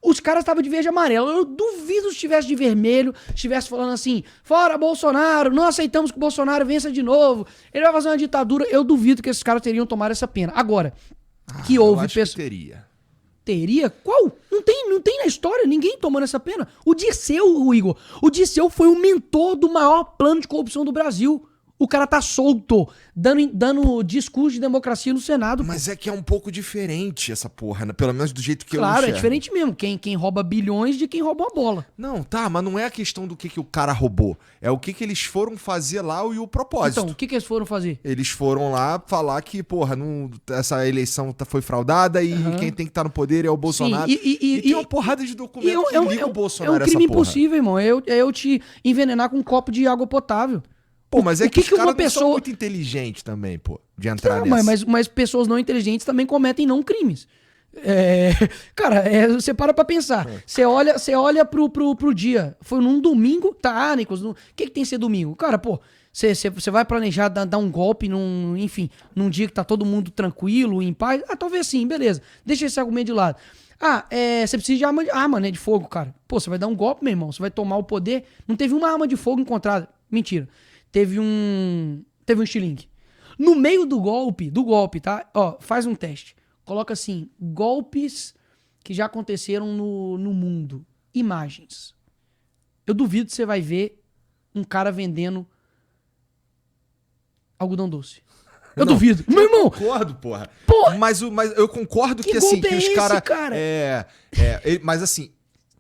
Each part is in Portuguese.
Os caras estavam de verde e amarelo. Eu duvido se estivesse de vermelho, estivesse falando assim, fora Bolsonaro, não aceitamos que o Bolsonaro vença de novo, ele vai fazer uma ditadura. Eu duvido que esses caras teriam tomado essa pena. Agora, que houve pessoas... que teria. Teria? Qual? Não tem na história ninguém tomando essa pena. O Dirceu, Igor. O Dirceu foi o mentor do maior plano de corrupção do Brasil. O cara tá solto, dando discurso de democracia no Senado. Mas é que é um pouco diferente essa porra, né? Pelo menos do jeito que eu enxergo. Claro, é diferente mesmo. Quem rouba bilhões de quem rouba uma bola. Não, tá, mas não é a questão do que o cara roubou. É o que eles foram fazer lá e o propósito. Então, o que eles foram fazer? Eles foram lá falar que, porra, essa eleição foi fraudada e quem tem que estar no poder é o Bolsonaro. Sim, e tem uma porrada de documentos que ligam o Bolsonaro a essa porra. É um crime impossível, irmão. É eu te envenenar com um copo de água potável. Pô, mas é que os caras uma pessoa... não são muito inteligentes também, pô, de entrar nessa. Mas pessoas não inteligentes também cometem não crimes. Cara, você para pra pensar. Você olha pro dia. Foi num domingo, tá, Nicolas? O que tem que ser domingo? Cara, pô, você vai planejar dar um golpe enfim, num dia que tá todo mundo tranquilo, em paz? Ah, talvez sim, beleza. Deixa esse argumento de lado. Você precisa de arma, né, de fogo, cara. Pô, você vai dar um golpe, meu irmão, você vai tomar o poder. Não teve uma arma de fogo encontrada. Mentira. Teve um estilingue. No meio do golpe, tá? Ó, faz um teste. Coloca assim, golpes que já aconteceram no mundo. Imagens. Eu duvido que você vai ver um cara vendendo algodão doce. Eu duvido. Meu irmão! Eu concordo, porra. Mas eu concordo que assim, que os caras... mas assim...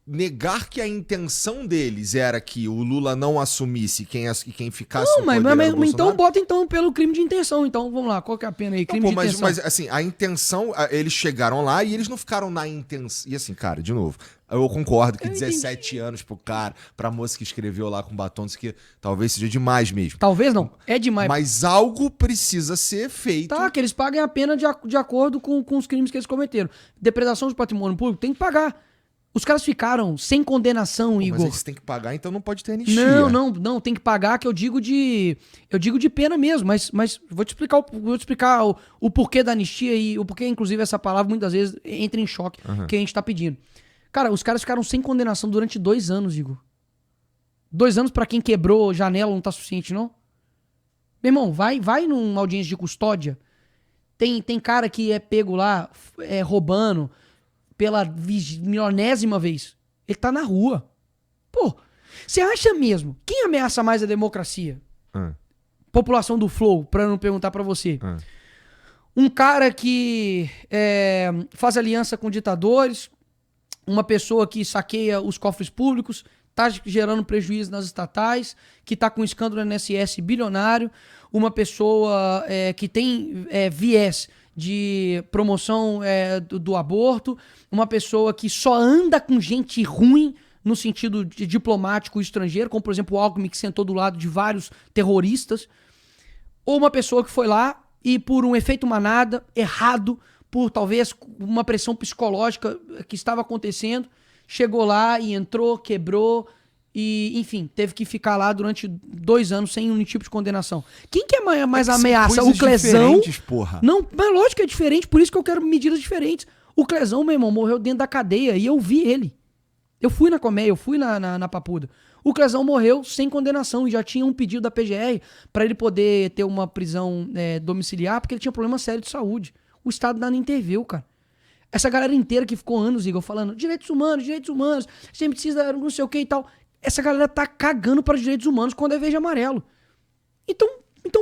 Negar que a intenção deles era que o Lula não assumisse quem ficasse no poder era o Bolsonaro. Então bota pelo crime de intenção. Então, vamos lá, qual que é a pena aí? Crime de intenção. Mas assim, a intenção, eles chegaram lá e eles não ficaram na intenção. E assim, cara, de novo, eu concordo que 17 anos pro cara, pra moça que escreveu lá com batom, isso que talvez seja demais mesmo. Talvez não, é demais. Mas algo precisa ser feito. Tá, que eles paguem a pena de acordo com os crimes que eles cometeram. Depredação de patrimônio público, tem que pagar. Os caras ficaram sem condenação, Igor. Mas eles têm que pagar, então não pode ter anistia. Não, tem que pagar, que eu digo de pena mesmo, mas vou te explicar o porquê da anistia e o porquê, inclusive, essa palavra muitas vezes entra em choque, que a gente tá pedindo. Cara, os caras ficaram sem condenação durante 2 anos, Igor. 2 anos pra quem quebrou janela não tá suficiente, não? Meu irmão, vai numa audiência de custódia, tem cara que é pego lá, roubando, pela milionésima vez. Ele tá na rua. Pô, você acha mesmo? Quem ameaça mais a democracia? População do Flow, pra não perguntar pra você. Um cara que faz aliança com ditadores, uma pessoa que saqueia os cofres públicos, tá gerando prejuízo nas estatais, que tá com um escândalo no INSS bilionário, uma pessoa que tem viés de promoção do aborto, uma pessoa que só anda com gente ruim no sentido de diplomático estrangeiro, como por exemplo o Alckmin, que sentou do lado de vários terroristas, ou uma pessoa que foi lá e por um efeito manada, errado, por talvez uma pressão psicológica que estava acontecendo, chegou lá e entrou, quebrou e, enfim, teve que ficar lá durante 2 anos sem nenhum tipo de condenação. Quem que é mais ameaça? O Clezão? Porra. Não, mas lógico que é diferente, por isso que eu quero medidas diferentes. O Clezão, meu irmão, morreu dentro da cadeia e eu vi ele. Eu fui na colmeia, eu fui na Papuda. O Clezão morreu sem condenação e já tinha um pedido da PGR para ele poder ter uma prisão domiciliar, porque ele tinha problema sério de saúde. O Estado não interviu, cara. Essa galera inteira que ficou anos, Igor, falando direitos humanos, a gente precisa não sei o que e tal. Essa galera tá cagando para os direitos humanos quando é verde e amarelo. Então,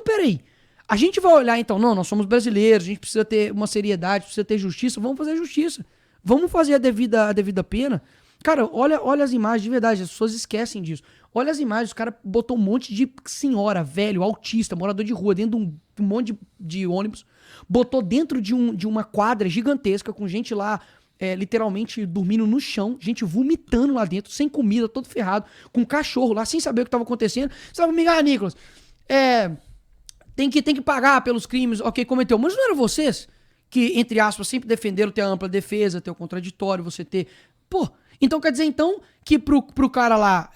peraí. A gente vai olhar, então, não, nós somos brasileiros, a gente precisa ter uma seriedade, precisa ter justiça, vamos fazer justiça. Vamos fazer a devida pena. Cara, olha as imagens, de verdade, as pessoas esquecem disso. Olha as imagens, o cara botou um monte de senhora, velho, autista, morador de rua, dentro de um monte de ônibus, botou dentro de uma quadra gigantesca, com gente lá, literalmente dormindo no chão, gente vomitando lá dentro, sem comida, todo ferrado, com um cachorro lá, sem saber o que estava acontecendo. Você vai comigo, Nicolas, tem que pagar pelos crimes, ok, cometeu. Mas não eram vocês que, entre aspas, sempre defenderam ter a ampla defesa, ter o contraditório, você ter... Pô, então quer dizer, que pro cara lá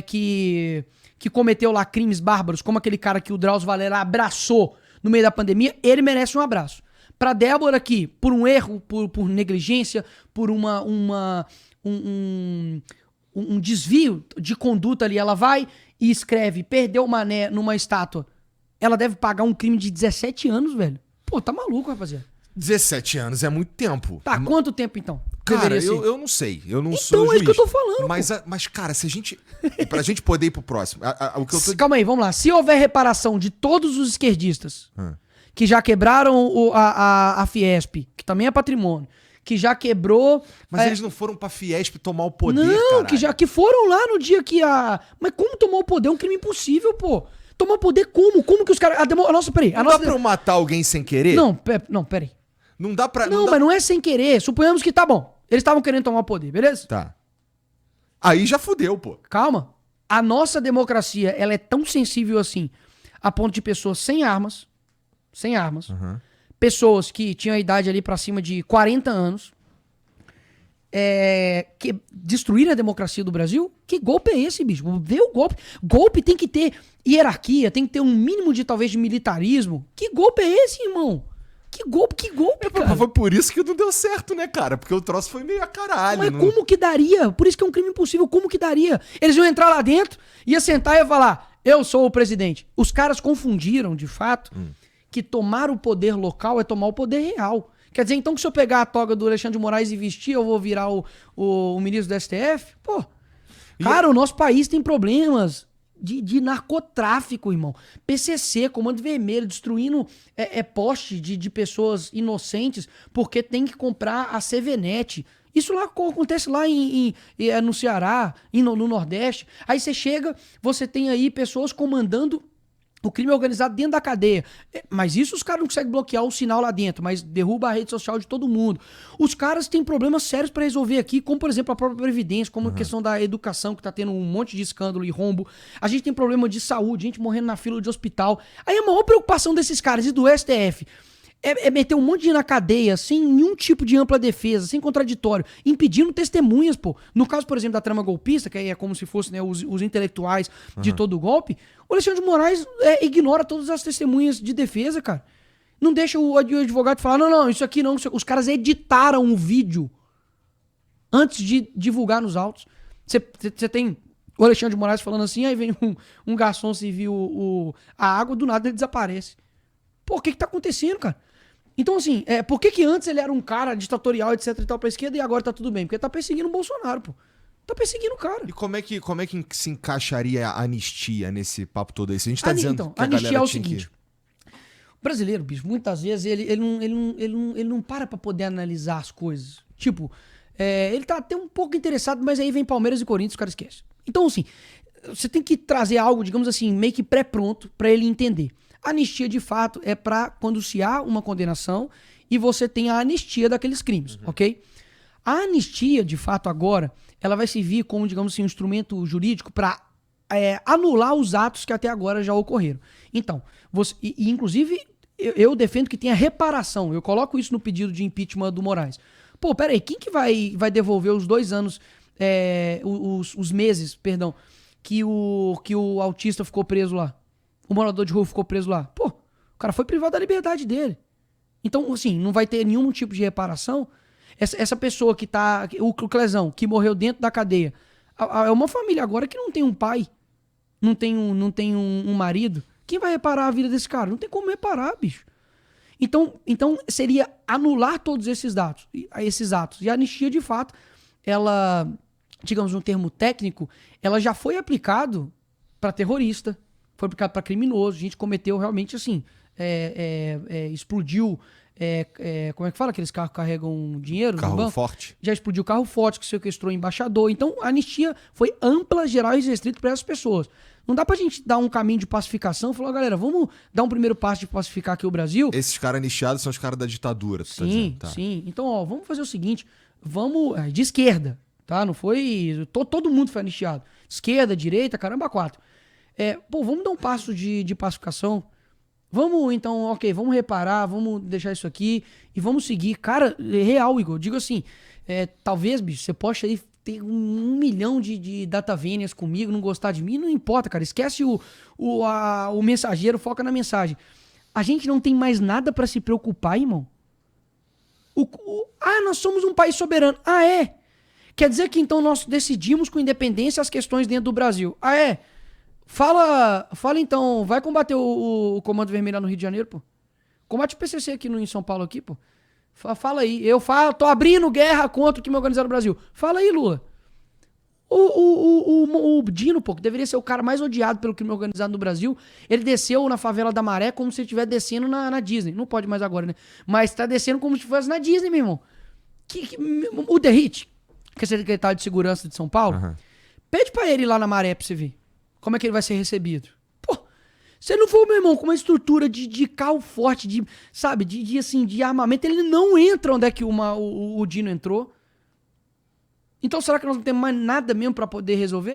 que cometeu lá crimes bárbaros, como aquele cara que o Drauzio Varela abraçou no meio da pandemia, ele merece um abraço. Pra Débora que, por um erro, por negligência, por uma um desvio de conduta ali, ela vai e escreve, perdeu o mané numa estátua, ela deve pagar um crime de 17 anos, velho. Pô, tá maluco, rapaziada. 17 anos é muito tempo. Tá, quanto tempo então? Cara, eu não sei. Eu não sou então, juiz. É isso que eu tô falando. Mas, cara, se a gente... pra gente poder ir pro próximo... o que eu tô... Calma aí, vamos lá. Se houver reparação de todos os esquerdistas que já quebraram a Fiesp, que também é patrimônio, que já quebrou... Mas eles não foram pra Fiesp tomar o poder, não, caralho. que foram lá no dia que a... Mas como tomar o poder? É um crime impossível, pô. Tomar o poder como? Como que os caras... Nossa, peraí. Não dá pra eu matar alguém sem querer? Não, peraí. Não dá pra... Não, mas não é sem querer. Suponhamos que tá bom. Eles estavam querendo tomar o poder, beleza? Tá. Aí já fudeu, pô. Calma. A nossa democracia, ela é tão sensível assim, a ponto de pessoas sem armas, pessoas que tinham a idade ali pra cima de 40 anos, que destruíram a democracia do Brasil. Que golpe é esse, bicho? Vê o golpe. Golpe tem que ter hierarquia, tem que ter um mínimo de, talvez, de militarismo. Que golpe é esse, irmão? Que golpe, cara. Foi por isso que não deu certo, né, cara? Porque o troço foi meio a caralho. Mas como que daria? Por isso que é um crime impossível. Como que daria? Eles iam entrar lá dentro, ia sentar e ia falar, eu sou o presidente. Os caras confundiram, de fato, que tomar o poder local é tomar o poder real. Quer dizer, então, que se eu pegar a toga do Alexandre de Moraes e vestir, eu vou virar o ministro do STF? Pô, cara, o nosso país tem problemas de narcotráfico, irmão. PCC, Comando Vermelho, destruindo poste de pessoas inocentes porque tem que comprar a CVNet. Isso lá acontece lá no Ceará, no Nordeste. Aí você chega, você tem aí pessoas comandando o crime organizado dentro da cadeia. Mas isso os caras não conseguem bloquear o sinal lá dentro, mas derruba a rede social de todo mundo. Os caras têm problemas sérios pra resolver aqui, como, por exemplo, a própria Previdência, como a questão da educação, que tá tendo um monte de escândalo e rombo. A gente tem problema de saúde, gente morrendo na fila de hospital. Aí a maior preocupação desses caras e do STF é meter um monte de gente na cadeia, sem nenhum tipo de ampla defesa, sem contraditório, impedindo testemunhas, pô. No caso, por exemplo, da trama golpista, que aí é como se fosse, né, os intelectuais de todo o golpe, o Alexandre de Moraes ignora todas as testemunhas de defesa, cara. Não deixa o advogado falar, não, isso aqui não. Os caras editaram o vídeo antes de divulgar nos autos. Você tem o Alexandre de Moraes falando assim, aí vem um garçom servir a água, do nada ele desaparece. Pô, o que tá acontecendo, cara? Então, assim, por que antes ele era um cara ditatorial, etc e tal, pra esquerda, e agora tá tudo bem? Porque tá perseguindo o Bolsonaro, pô. Tá perseguindo o cara. E como é que se encaixaria a anistia nesse papo todo aí? Se a gente tá dizendo então, que a anistia galera é o seguinte. O brasileiro, bicho, muitas vezes ele não para pra poder analisar as coisas. Tipo, ele tá até um pouco interessado, mas aí vem Palmeiras e Corinthians, o cara esquece. Então, assim, você tem que trazer algo, digamos assim, meio que pré-pronto pra ele entender. A anistia, de fato, é pra quando se há uma condenação e você tem a anistia daqueles crimes, ok? A anistia, de fato, agora, ela vai servir como, digamos assim, um instrumento jurídico pra anular os atos que até agora já ocorreram. Então, inclusive, eu defendo que tenha reparação. Eu coloco isso no pedido de impeachment do Moraes. Pô, peraí, quem que vai devolver os 2 anos, os meses, perdão, que o autista ficou preso lá? O morador de rua ficou preso lá. Pô, o cara foi privado da liberdade dele. Então, assim, não vai ter nenhum tipo de reparação. Essa pessoa que tá... O Clezão, que morreu dentro da cadeia. É uma família agora que não tem um pai. Não tem um marido. Quem vai reparar a vida desse cara? Não tem como reparar, bicho. Então seria anular todos esses atos. E a anistia, de fato, ela, digamos, num termo técnico, ela já foi aplicado para terrorista, foi aplicado para criminoso. A gente cometeu realmente, assim, explodiu... como é que fala? Aqueles carros que carregam dinheiro? Carro forte. Já explodiu carro forte, que sequestrou embaixador. Então, a anistia foi ampla, geral e restrita para essas pessoas. Não dá pra gente dar um caminho de pacificação e falar, galera, vamos dar um primeiro passo de pacificar aqui o Brasil. Esses caras anistiados são os caras da ditadura, tu tá dizendo? Tá. Sim. Então, ó, vamos fazer o seguinte, vamos... de esquerda, tá? Não foi... Todo mundo foi anistiado. Esquerda, direita, caramba, 4. Vamos dar um passo de pacificação. Vamos, então, ok, vamos reparar, vamos deixar isso aqui e vamos seguir. Cara, real, Igor, digo assim, talvez, bicho, você possa aí ter 1 milhão de datavénias comigo, não gostar de mim, não importa, cara, esquece o mensageiro, foca na mensagem. A gente não tem mais nada pra se preocupar, irmão. Nós somos um país soberano. Quer dizer que então nós decidimos com independência as questões dentro do Brasil. Ah, é? Fala então, vai combater o Comando Vermelho lá no Rio de Janeiro, pô. Combate o PCC aqui em São Paulo aqui, pô. Fala aí. Tô abrindo guerra contra o que me organizaram no Brasil. Fala aí, Lula. O Dino, pô, que deveria ser o cara mais odiado pelo crime organizado no Brasil, ele desceu na favela da Maré como se ele estivesse descendo na Disney. Não pode mais agora, né? Mas tá descendo como se fosse na Disney, meu irmão. O Derrite, que é secretário de Segurança de São Paulo, pede pra ele ir lá na Maré pra você ver como é que ele vai ser recebido. Pô, se ele não for, meu irmão, com uma estrutura de carro forte, sabe, de armamento, ele não entra onde é que o Dino entrou. Então será que nós não temos mais nada mesmo pra poder resolver?